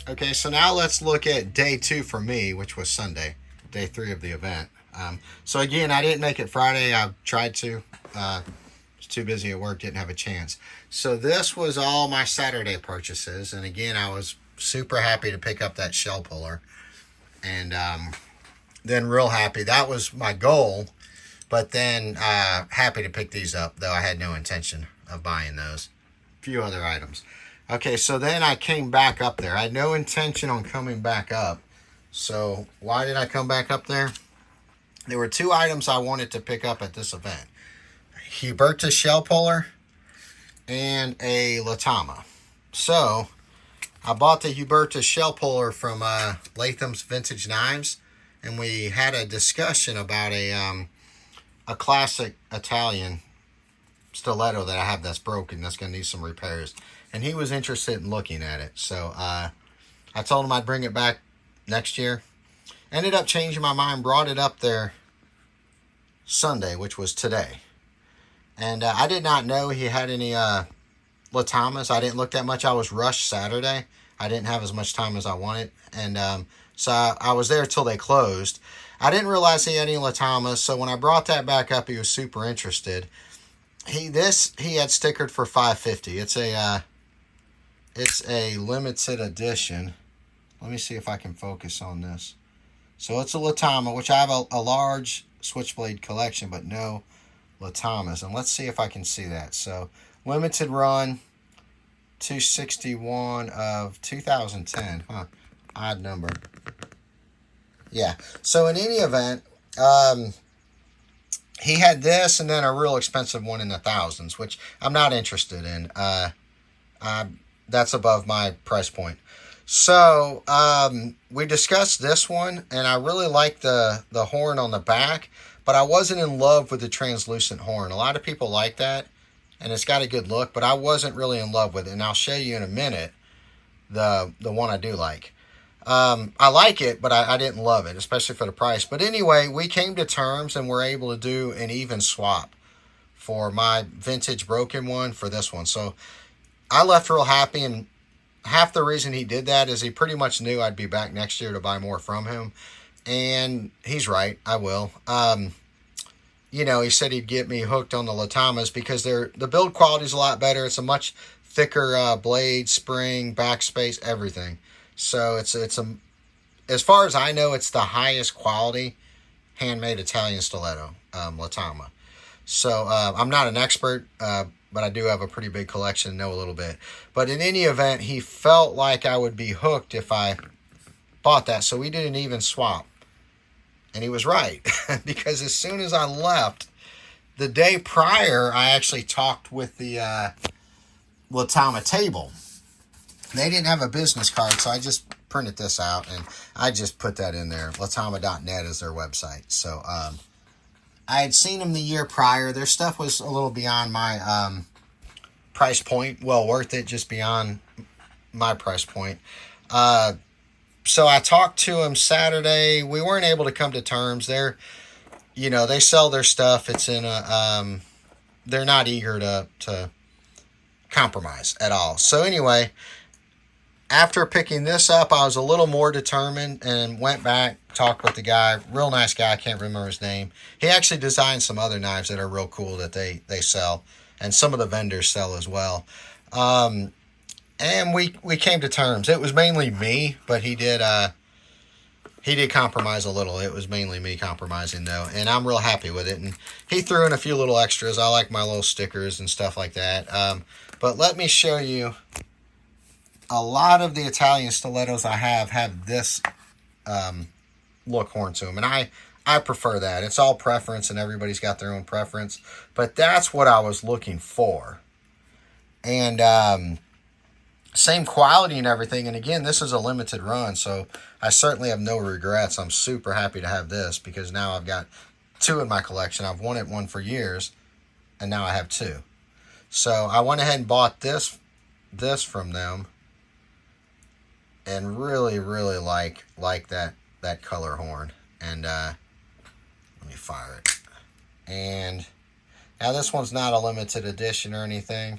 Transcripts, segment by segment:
Okay, so now let's look at day 2 for me, which was Sunday, day 3 of the event. So again, I didn't make it Friday. I tried to. Was too busy at work, didn't have a chance. So this was all my Saturday purchases, and again, I was super happy to pick up that shell puller, and then real happy. That was my goal, but then happy to pick these up, though I had no intention of buying those. A few other items. Okay, so then I came back up there. I had no intention on coming back up. So why did I come back up there? There were 2 items I wanted to pick up at this event. Hubertus Shell Puller and a Latama. So I bought the Hubertus Shell Puller from Lathams Vintage Knives, and we had a discussion about a classic Italian stiletto that I have that's broken, that's going to need some repairs. And he was interested in looking at it. So I told him I'd bring it back next year. Ended up changing my mind, brought it up there Sunday, which was today. And I did not know he had any Latamas. I didn't look that much. I was rushed Saturday. I didn't have as much time as I wanted. And so I was there till they closed. I didn't realize he had any Latamas. So when I brought that back up, he was super interested. He had stickered for $5.50. It's a limited edition. Let me see if I can focus on this. So it's a Latama, which I have a large Switchblade collection, but no Latamas. And let's see if I can see that. So limited run, 261 of 2010. Huh. Odd number. Yeah. So in any event, he had this and then a real expensive one in the thousands, which I'm not interested in. That's above my price point. So we discussed this one, and I really like the horn on the back, but I wasn't in love with the translucent horn. A lot of people like that, and it's got a good look, but I wasn't really in love with it, and I'll show you in a minute the one I do like. I like it, but I didn't love it, especially for the price. But anyway, we came to terms, and we're able to do an even swap for my vintage broken one for this one. So I left real happy, and half the reason he did that is he pretty much knew I'd be back next year to buy more from him. And he's right, I will. He said he'd get me hooked on the Latamas because the build quality is a lot better. It's a much thicker blade, spring, backspace, everything. So it's as far as I know, it's the highest quality handmade Italian stiletto, Latama. So I'm not an expert, but I do have a pretty big collection and know a little bit. But in any event, he felt like I would be hooked if I bought that. So we did an even swap. And he was right. Because as soon as I left, the day prior, I actually talked with the Latama table. They didn't have a business card, so I just printed this out. And I just put that in there. Latama.net is their website. So I had seen them the year prior. Their stuff was a little beyond my price point. Well worth it, just beyond my price point. So I talked to him Saturday. We weren't able to come to terms. They sell their stuff. It's in a, they're not eager to compromise at all. So anyway, after picking this up, I was a little more determined and went back, talked with the guy. Real nice guy. I can't remember his name. He actually designed some other knives that are real cool that they sell. And some of the vendors sell as well. And we came to terms. It was mainly me, but he did compromise a little. It was mainly me compromising, though. And I'm real happy with it. And he threw in a few little extras. I like my little stickers and stuff like that. But let me show you. A lot of the Italian stilettos I have this look horn to them. And I prefer that. It's all preference, and everybody's got their own preference. But that's what I was looking for. And same quality and everything. And again, this is a limited run, so I certainly have no regrets. I'm super happy to have this because now I've got 2 in my collection. I've wanted one for years, and now I have 2. So I went ahead and bought this from them. And really, really like that color horn. And let me fire it. And now this one's not a limited edition or anything.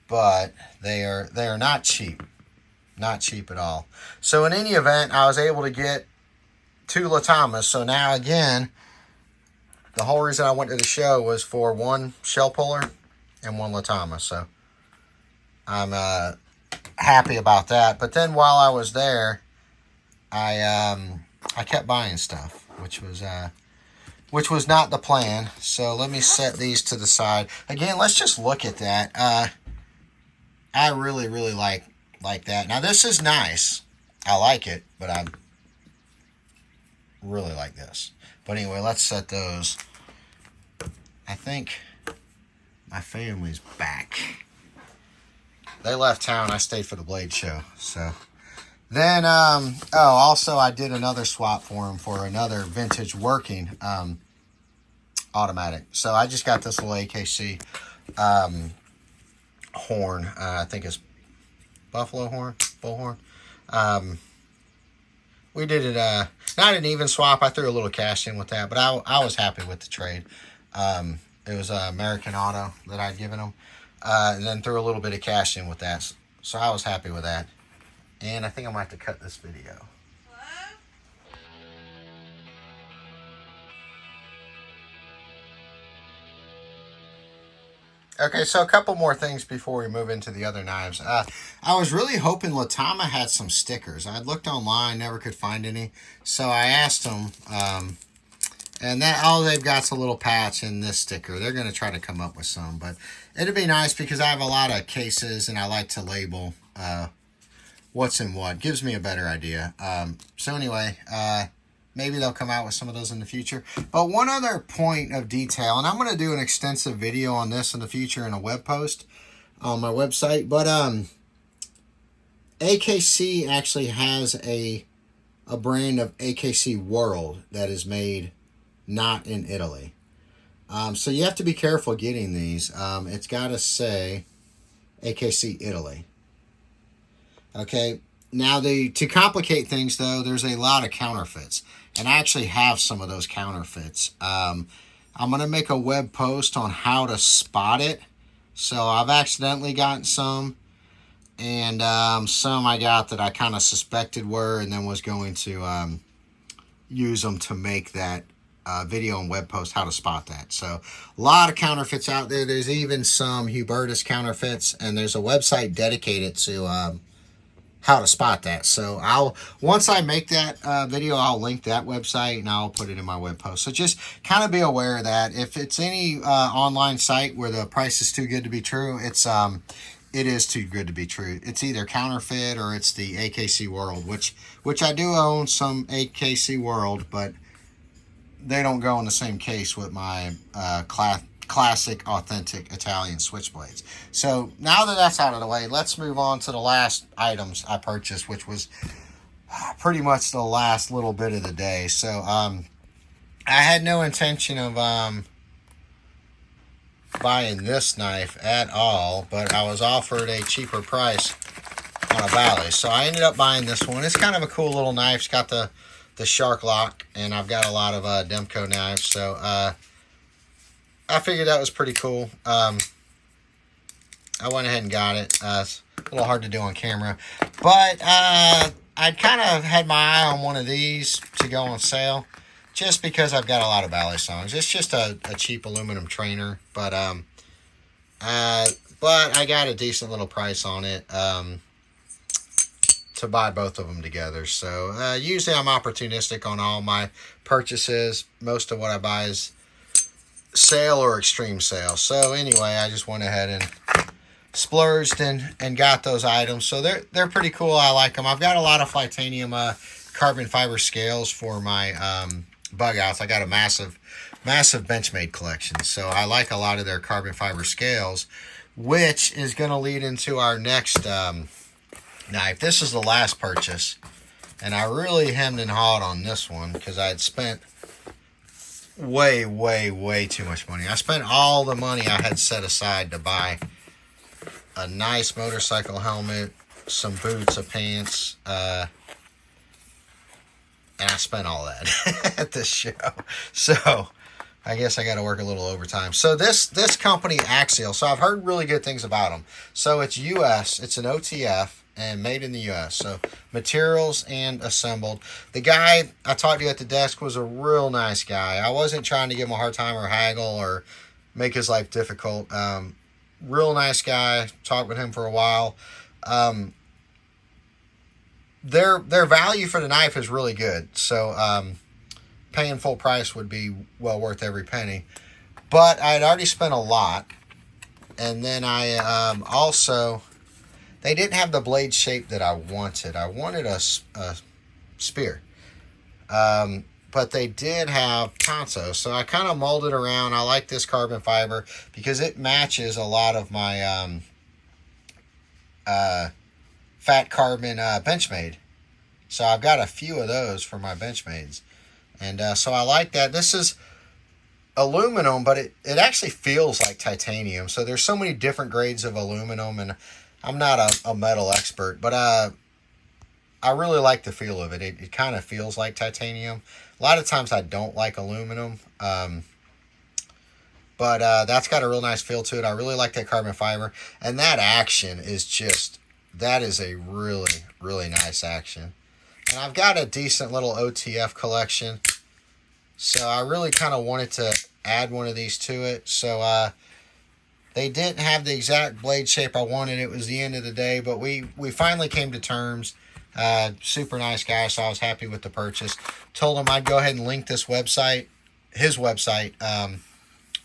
but they are not cheap. Not cheap at all. So in any event, I was able to get 2 Latamas. So now again, the whole reason I went to the show was for 1 shell puller and 1 Latama. So I'm happy about that. But then while I was there, I kept buying stuff, which was not the plan. So let me set these to the side. Again, let's just look at that. I really like that. Now this is nice. I like it, but I really like this. But anyway, let's set those. I think my family's back. They left town. I stayed for the Blade show. So then, also I did another swap for him for another vintage working automatic. So I just got this little AKC horn. I think it's buffalo horn, bullhorn. We did it, not an even swap. I threw a little cash in with that, but I was happy with the trade. It was American Auto that I'd given them, and then threw a little bit of cash in with that. So I was happy with that. And I think I might have to cut this video. Okay, so a couple more things before we move into the other knives. I was really hoping Latama had some stickers. I looked online, never could find any. So I asked them, and that all they've got is a little patch and this sticker. They're going to try to come up with some, but it'd be nice because I have a lot of cases and I like to label what's in what. Gives me a better idea. So anyway, maybe they'll come out with some of those in the future. But one other point of detail, and I'm going to do an extensive video on this in the future in a web post on my website. But AKC actually has a brand of AKC World that is made not in Italy. So you have to be careful getting these. It's got to say AKC Italy. Okay. Now, to complicate things, though, there's a lot of counterfeits. And I actually have some of those counterfeits. I'm going to make a web post on how to spot it. So I've accidentally gotten some. And some I got that I kind of suspected were. And then was going to use them to make that video and web post how to spot that. So a lot of counterfeits out there. There's even some Hubertus counterfeits. And there's a website dedicated to how to spot that. So once I make that video, I'll link that website and I'll put it in my web post. So just kind of be aware of that. If it's any online site where the price is too good to be true, it is too good to be true. It's either counterfeit or it's the AKC World, which I do own some AKC World, but they don't go in the same case with my classic, authentic Italian switchblades. So now that that's out of the way, let's move on to the last items I purchased, which was pretty much the last little bit of the day. So I had no intention of buying this knife at all, but I was offered a cheaper price on a Bali. So I ended up buying this one. It's kind of a cool little knife. It's got the shark lock, and I've got a lot of Demco knives. So I figured that was pretty cool. I went ahead and got it. It's a little hard to do on camera. But I'd kind of had my eye on one of these to go on sale just because I've got a lot of Balisongs. It's just a cheap aluminum trainer. But I got a decent little price on it to buy both of them together. So usually I'm opportunistic on all my purchases. Most of what I buy is sale or extreme sale. So anyway, I just went ahead and splurged and got those items. So they're pretty cool. I like them. I've got a lot of Flytanium carbon fiber scales for my bug outs. I got a massive Benchmade collection. So I like a lot of their carbon fiber scales, which is going to lead into our next knife. This is the last purchase, and I really hemmed and hawed on this one because I had spent way too much money. I spent all the money I had set aside to buy a nice motorcycle helmet, some boots, a pants, and I spent all that at this show. So I guess I got to work a little overtime. So this company, Axial, so I've heard really good things about them. So it's US, it's an OTF, and made in the US. So materials and assembled. The guy I talked to at the desk was a real nice guy. I wasn't trying to give him a hard time or haggle or make his life difficult. Real nice guy. Talked with him for a while. Their value for the knife is really good. So paying full price would be well worth every penny. But I had already spent a lot. And then I also, they didn't have the blade shape that I wanted. I wanted a spear. But they did have Tonto. So I kind of molded around. I like this carbon fiber because it matches a lot of my fat carbon Benchmade. So I've got a few of those for my Benchmades. And so I like that. This is aluminum, but it actually feels like titanium. So there's so many different grades of aluminum, and I'm not a metal expert, but I really like the feel of it. It kind of feels like titanium. A lot of times I don't like aluminum, but that's got a real nice feel to it. I really like that carbon fiber, and that action is just, that is a really, really nice action. And I've got a decent little OTF collection, so I really kind of wanted to add one of these to it. So they didn't have the exact blade shape I wanted. It was the end of the day, but we finally came to terms. Super nice guy, so I was happy with the purchase. Told him I'd go ahead and link this website, his website,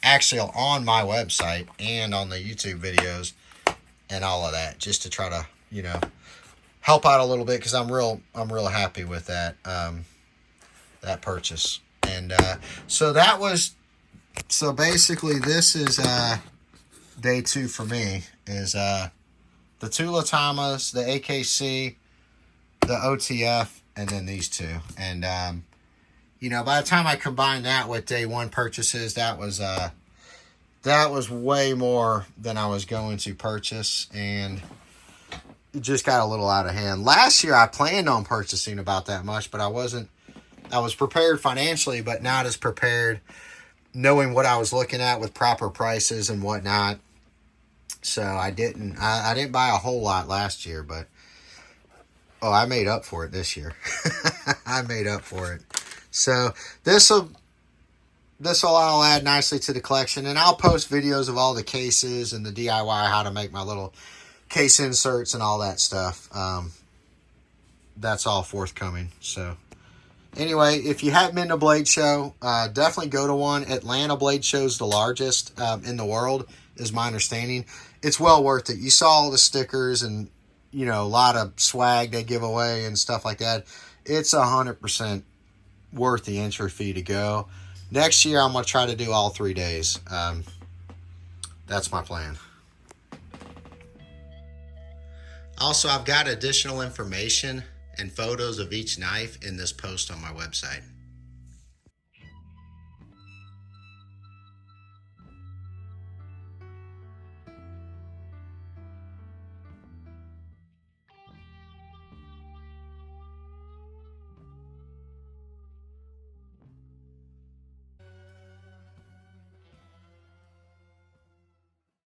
Axial, on my website and on the YouTube videos and all of that, just to try to, you know, help out a little bit, because I'm real happy with that that purchase. And so basically this is day 2 for me, is the 2 Latamas, the AKC, the OTF, and then these 2. And you know, by the time I combined that with day 1 purchases, that was way more than I was going to purchase, and it just got a little out of hand. Last year I planned on purchasing about that much, but I wasn't. I was prepared financially, but not as prepared knowing what I was looking at with proper prices and whatnot. So I didn't buy a whole lot last year, but I made up for it this year. I made up for it. So this'll all add nicely to the collection, and I'll post videos of all the cases and the DIY, how to make my little case inserts and all that stuff. That's all forthcoming. So anyway, if you haven't been to Blade Show, definitely go to one. Atlanta Blade Show is the largest in the world, is my understanding. It's well worth it. You saw all the stickers and, you know, a lot of swag they give away and stuff like that. It's 100% worth the entry fee to go. Next year, I'm going to try to do all 3 days. That's my plan. Also, I've got additional information and photos of each knife in this post on my website.